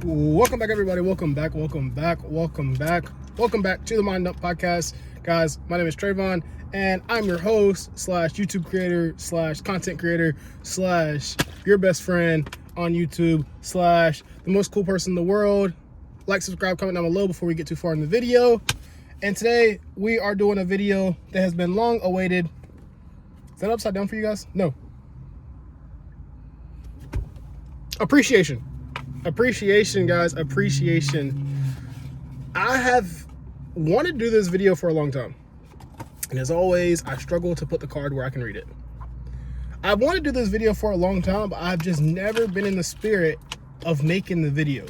Welcome back, everybody. Welcome back to the Mind Up Podcast. Guys, my name is Trayvon, and I'm your host slash YouTube creator slash content creator slash your best friend on YouTube slash the most cool person in the world. Like, subscribe, comment down below before we get too far in the video. And today we are doing a video that has been long awaited. Is that upside down for you guys? No. Appreciation, guys. Appreciation. I have wanted to do this video for a long time, and as always, I struggle to put the card where I can read it. I want to do this video for a long time, but I've just never been in the spirit of making the video,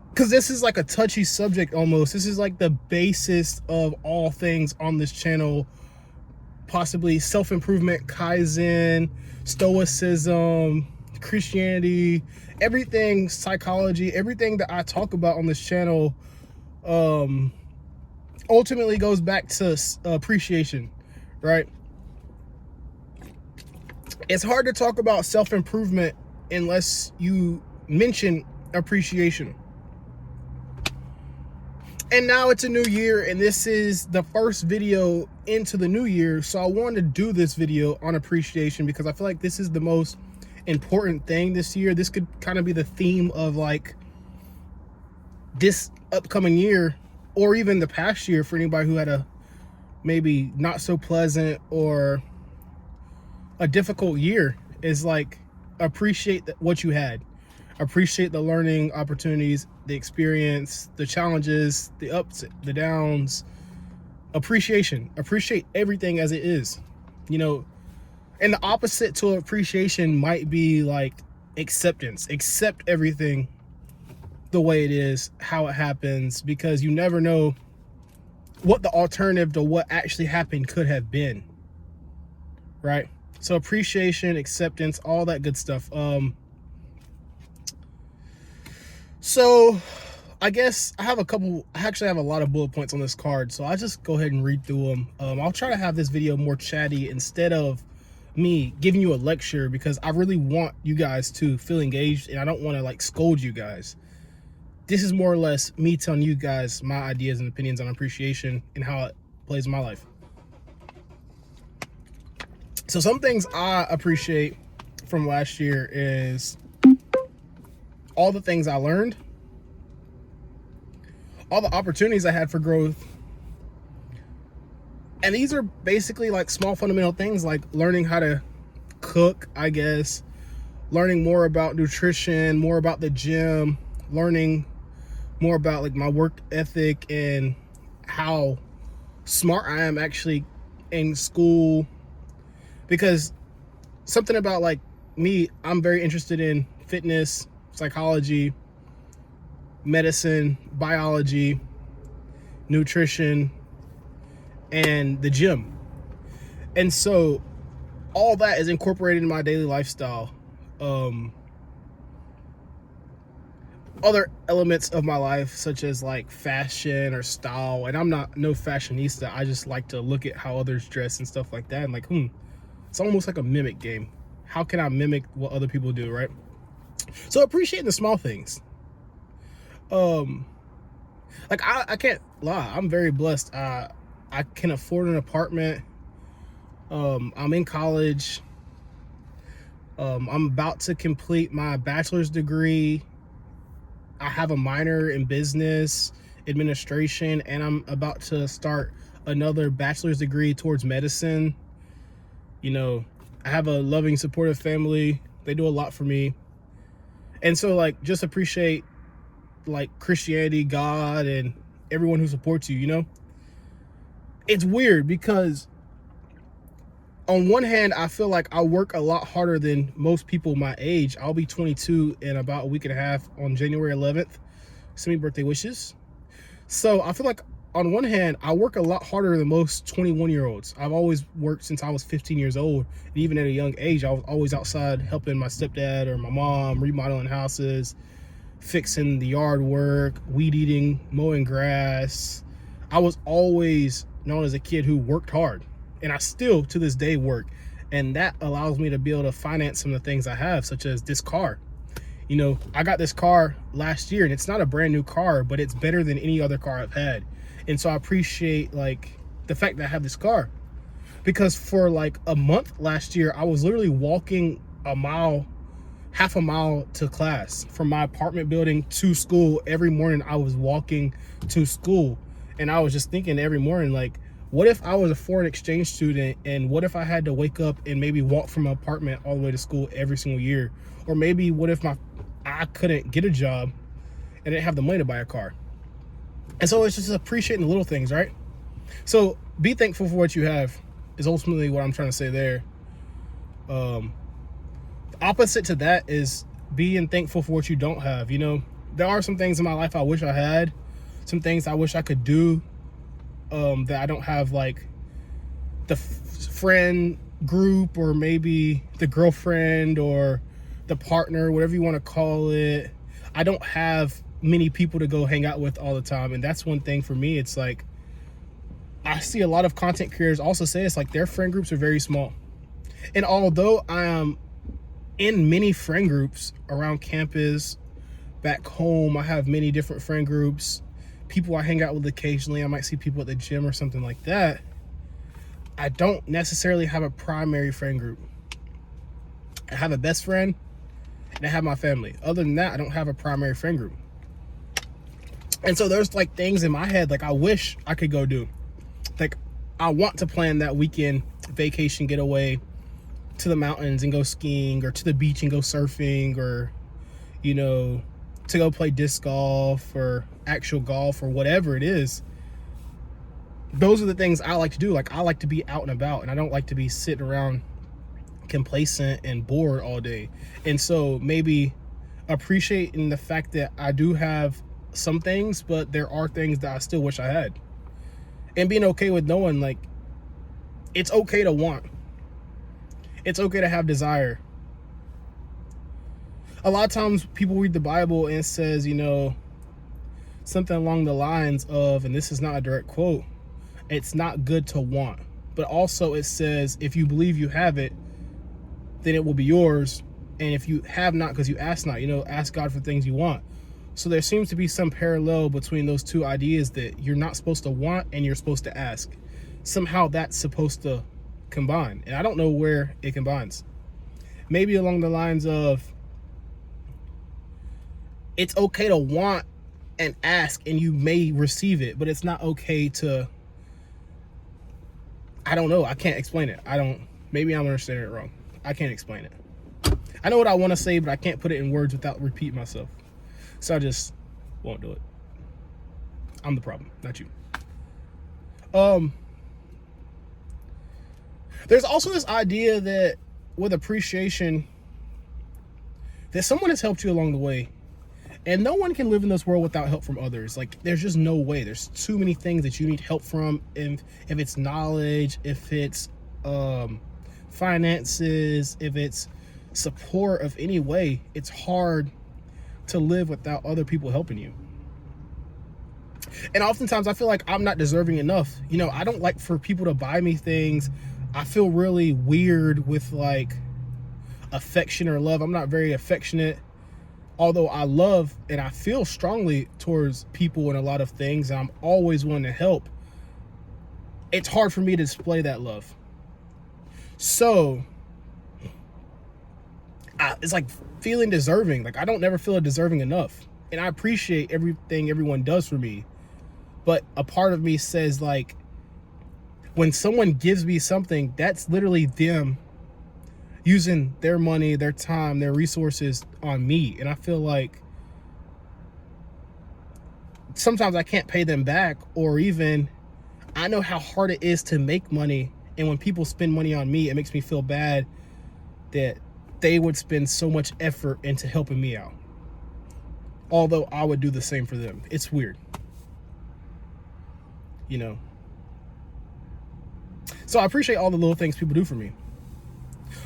because this is like a touchy subject almost. This is like the basis of all things on this channel, possibly self-improvement, Kaizen, Stoicism, Christianity, everything, psychology, everything that I talk about on this channel ultimately goes back to appreciation, right? It's hard to talk about self-improvement unless you mention appreciation. And now it's a new year, and this is the first video into the new year, so I wanted to do this video on appreciation because I feel like this is the most important thing this year. This could kind of be the theme of like this upcoming year, or even the past year, for anybody who had a maybe not so pleasant or a difficult year, is like appreciate what you had. Appreciate the learning opportunities, the experience, the challenges, the ups, the downs. Appreciate everything as it is, you know. And the opposite to appreciation might be like acceptance. Accept everything the way it is, how it happens, because you never know what the alternative to what actually happened could have been, right? So appreciation, acceptance, all that good stuff. So I guess I actually have a lot of bullet points on this card, so I'll just go ahead and read through them. I'll try to have this video more chatty instead of me giving you a lecture, because I really want you guys to feel engaged, and I don't want to like scold you guys. This is more or less me telling you guys my ideas and opinions on appreciation and how it plays in my life. So some things I appreciate from last year is all the things I learned, all the opportunities I had for growth. And these are basically like small fundamental things, like learning how to cook, I guess, learning more about nutrition, more about the gym, learning more about like my work ethic and how smart I am actually in school. Because something about like me, I'm very interested in fitness, psychology, medicine, biology, nutrition, and the gym. And so all that is incorporated in my daily lifestyle. Other elements of my life, such as like fashion or style, and I'm no fashionista. I just like to look at how others dress and stuff like that, and like, it's almost like a mimic game. How can I mimic what other people do, right? So appreciating the small things. Like I can't lie, I'm very blessed. I can afford an apartment. I'm in college. I'm about to complete my bachelor's degree. I have a minor in business administration, and I'm about to start another bachelor's degree towards medicine. You know, I have a loving, supportive family. They do a lot for me. And so like, just appreciate like Christianity, God, and everyone who supports you, you know? It's weird because on one hand, I feel like I work a lot harder than most people my age. I'll be 22 in about a week and a half on January 11th. Send me birthday wishes. So I feel like on one hand, I work a lot harder than most 21-year-olds. I've always worked since I was 15 years old. And even at a young age, I was always outside helping my stepdad or my mom, remodeling houses, fixing the yard work, weed eating, mowing grass. I was always known as a kid who worked hard, and I still to this day work, and that allows me to be able to finance some of the things I have, such as this car. You know, I got this car last year, and it's not a brand new car, but it's better than any other car I've had. And so I appreciate like the fact that I have this car, because for like a month last year, I was literally walking half a mile to class from my apartment building to school. Every morning I was walking to school, and I was just thinking every morning, like, what if I was a foreign exchange student, and what if I had to wake up and maybe walk from my apartment all the way to school every single year? Or maybe what if I couldn't get a job and didn't have the money to buy a car? And so it's just appreciating the little things, right? So be thankful for what you have is ultimately what I'm trying to say there. The opposite to that is being thankful for what you don't have. You know, there are some things in my life I wish I had, some things I wish I could do, that I don't have, like the friend group, or maybe the girlfriend or the partner, whatever you want to call it. I don't have many people to go hang out with all the time. And that's one thing for me. It's like, I see a lot of content creators also say it's like their friend groups are very small. And although I am in many friend groups around campus, back home, I have many different friend groups, people I hang out with occasionally. I might see people at the gym or something like that. I don't necessarily have a primary friend group. I have a best friend and I have my family. Other than that, I don't have a primary friend group. And so there's like things in my head like I wish I could go do. Like, I want to plan that weekend vacation getaway to the mountains and go skiing, or to the beach and go surfing, or, you know, to go play disc golf or actual golf or whatever it is. Those are the things I like to do. Like, I like to be out and about, and I don't like to be sitting around complacent and bored all day. And so maybe appreciating the fact that I do have some things, but there are things that I still wish I had. And being okay with knowing, like, it's okay to want. It's okay to have desire. A lot of times people read the Bible and it says, you know, something along the lines of, and this is not a direct quote, it's not good to want. But also it says, if you believe you have it, then it will be yours. And if you have not, because you ask not, you know, ask God for things you want. So there seems to be some parallel between those two ideas, that you're not supposed to want and you're supposed to ask. Somehow that's supposed to combine. And I don't know where it combines. Maybe along the lines of, it's okay to want and ask and you may receive it, but it's not okay to, I don't know. I can't explain it. Maybe I'm understanding it wrong. I can't explain it. I know what I want to say, but I can't put it in words without repeating myself. So I just won't do it. I'm the problem, not you. There's also this idea that with appreciation, that someone has helped you along the way. And no one can live in this world without help from others. Like, there's just no way. There's too many things that you need help from. If it's knowledge, if it's finances, if it's support of any way, it's hard to live without other people helping you. And oftentimes I feel like I'm not deserving enough. You know, I don't like for people to buy me things. I feel really weird with like affection or love. I'm not very affectionate. Although I love and I feel strongly towards people in a lot of things, and I'm always wanting to help, it's hard for me to display that love. So it's like feeling deserving. Like, I don't never feel deserving enough. And I appreciate everything everyone does for me. But a part of me says, like, when someone gives me something, that's literally them using their money, their time, their resources on me. And I feel like sometimes I can't pay them back, or even I know how hard it is to make money. And when people spend money on me, it makes me feel bad that they would spend so much effort into helping me out. Although I would do the same for them. It's weird. You know? So I appreciate all the little things people do for me.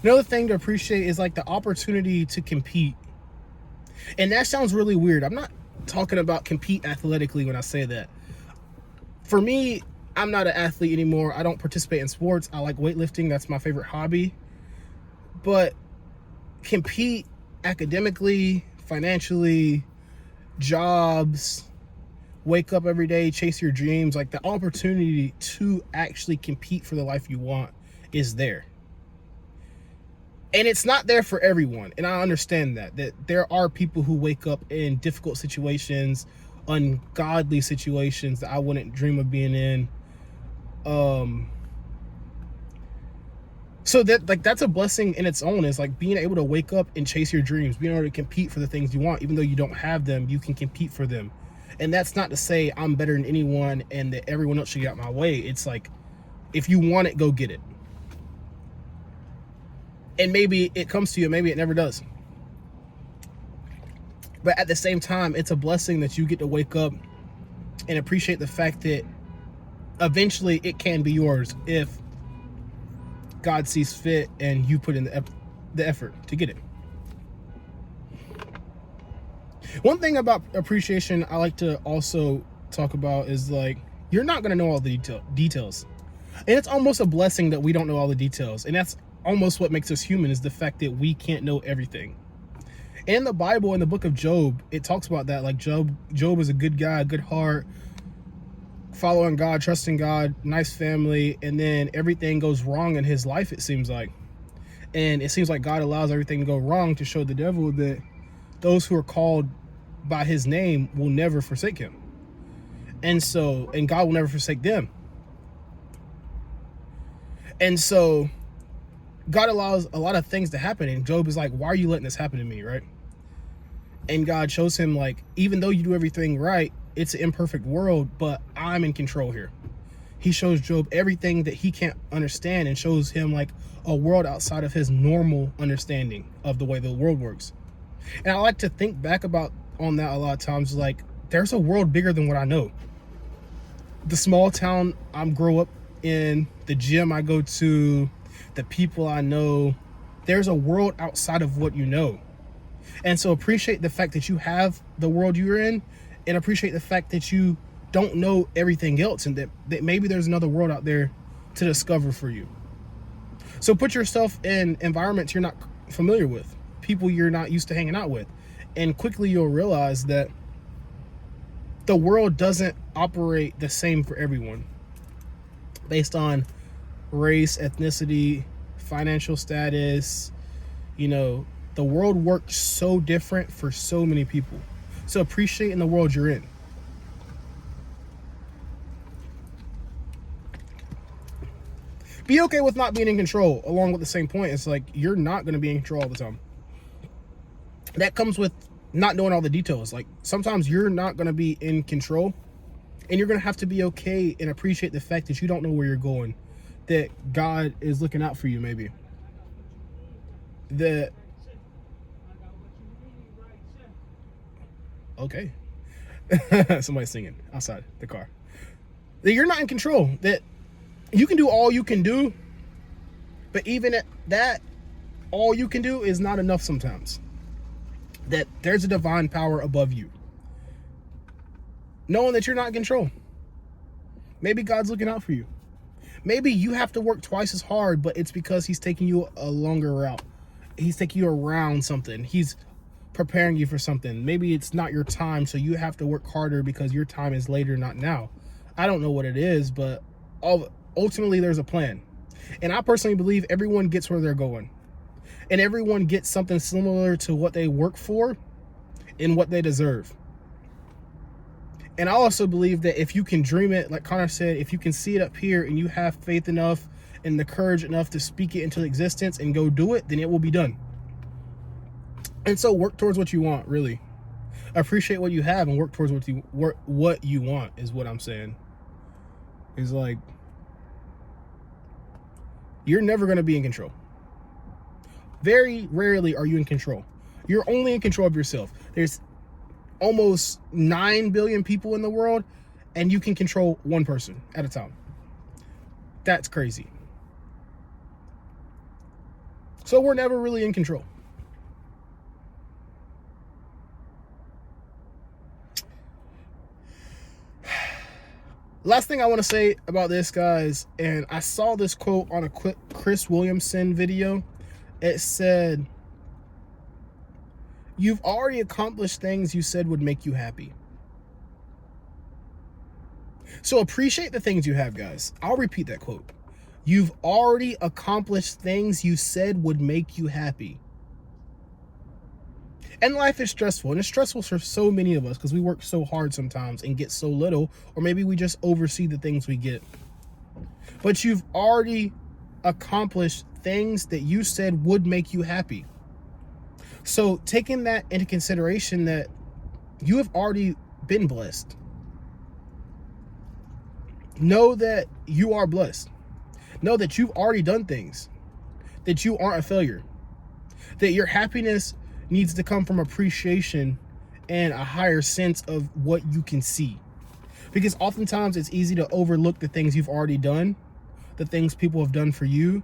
Another thing to appreciate is like the opportunity to compete. And that sounds really weird. I'm not talking about compete athletically when I say that. For me, I'm not an athlete anymore. I don't participate in sports. I like weightlifting. That's my favorite hobby. But compete academically, financially, jobs, wake up every day, chase your dreams. Like, the opportunity to actually compete for the life you want is there. And it's not there for everyone. And I understand that there are people who wake up in difficult situations, ungodly situations that I wouldn't dream of being in. So that's a blessing in its own. Is like being able to wake up and chase your dreams, being able to compete for the things you want. Even though you don't have them, you can compete for them. And that's not to say I'm better than anyone and that everyone else should get out my way. It's like, if you want it, go get it. And maybe it comes to you, maybe it never does. But at the same time, it's a blessing that you get to wake up and appreciate the fact that eventually it can be yours if God sees fit and you put in the effort to get it. One thing about appreciation I like to also talk about is, like, you're not going to know all the details. And it's almost a blessing that we don't know all the details. And that's almost what makes us human, is the fact that we can't know everything. In the Bible, in the book of Job, it talks about that. Like, Job is a good guy, good heart, following God, trusting God, nice family, and then everything goes wrong in his life, it seems like. And it seems like God allows everything to go wrong to show the devil that those who are called by his name will never forsake him. And God will never forsake them. And so God allows a lot of things to happen, and Job is like, why are you letting this happen to me, right? And God shows him, like, even though you do everything right, it's an imperfect world, but I'm in control here. He shows Job everything that he can't understand and shows him, like, a world outside of his normal understanding of the way the world works. And I like to think back on that a lot of times. Like, there's a world bigger than what I know. The small town I grow up in, the gym I go to, the people I know, there's a world outside of what you know. And so appreciate the fact that you have the world you're in, and appreciate the fact that you don't know everything else, and that maybe there's another world out there to discover for you. So put yourself in environments you're not familiar with, people you're not used to hanging out with, and quickly you'll realize that the world doesn't operate the same for everyone based on race, ethnicity, financial status. The world works so different for so many people. So appreciate in the world you're in. Be okay with not being in control. Along with the same point, it's like, you're not going to be in control all the time. That comes with not knowing all the details. Like, sometimes you're not going to be in control, and you're going to have to be okay and appreciate the fact that you don't know where you're going, that God is looking out for you, maybe. Okay. Somebody's singing outside the car. That you're not in control. That you can do all you can do, but even at that, all you can do is not enough sometimes. That there's a divine power above you. Knowing that you're not in control. Maybe God's looking out for you. Maybe you have to work twice as hard, but it's because he's taking you a longer route. He's taking you around something. He's preparing you for something. Maybe it's not your time, so you have to work harder because your time is later, not now. I don't know what it is, but ultimately there's a plan. And I personally believe everyone gets where they're going. And everyone gets something similar to what they work for and what they deserve. And I also believe that if you can dream it, like Connor said, if you can see it up here and you have faith enough and the courage enough to speak it into existence and go do it, then it will be done. And so work towards what you want, really. Appreciate what you have and work towards what you want, is what I'm saying. It's like, you're never going to be in control. Very rarely are you in control. You're only in control of yourself. There's almost 9 billion people in the world, and you can control one person at a time. That's crazy. So we're never really in control. Last thing I want to say about this, guys, and I saw this quote on a Chris Williamson video. It said, You've already accomplished things you said would make you happy. So appreciate the things you have, guys. I'll repeat that quote. You've already accomplished things you said would make you happy. And life is stressful, and it's stressful for so many of us because we work so hard sometimes and get so little, or maybe we just oversee the things we get. But you've already accomplished things that you said would make you happy. So taking that into consideration, that you have already been blessed. Know that you are blessed. Know that you've already done things, that you aren't a failure, that your happiness needs to come from appreciation and a higher sense of what you can see. Because oftentimes it's easy to overlook the things you've already done, the things people have done for you,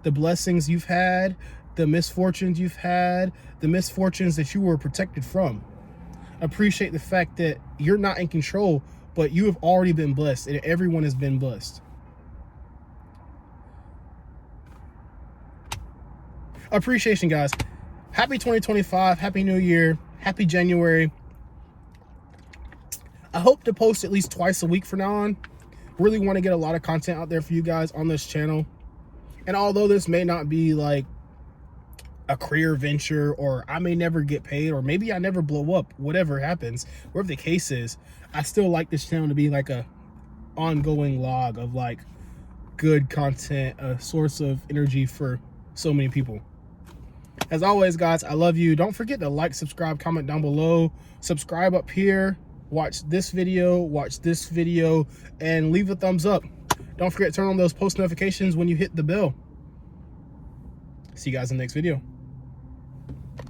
the blessings you've had, the misfortunes you've had, the misfortunes that you were protected from. Appreciate the fact that you're not in control, but you have already been blessed, and everyone has been blessed. Appreciation, guys. Happy 2025. Happy New Year. Happy January. I hope to post at least twice a week from now on. Really want to get a lot of content out there for you guys on this channel. And although this may not be like a career venture, or I may never get paid, or maybe I never blow up, whatever happens, whatever the case is, I still like this channel to be like a ongoing log of like good content, a source of energy for so many people. As always, guys, I love you. Don't forget to like, subscribe, comment down below, subscribe up here, watch this video, and leave a thumbs up. Don't forget to turn on those post notifications when you hit the bell. See you guys in the next video.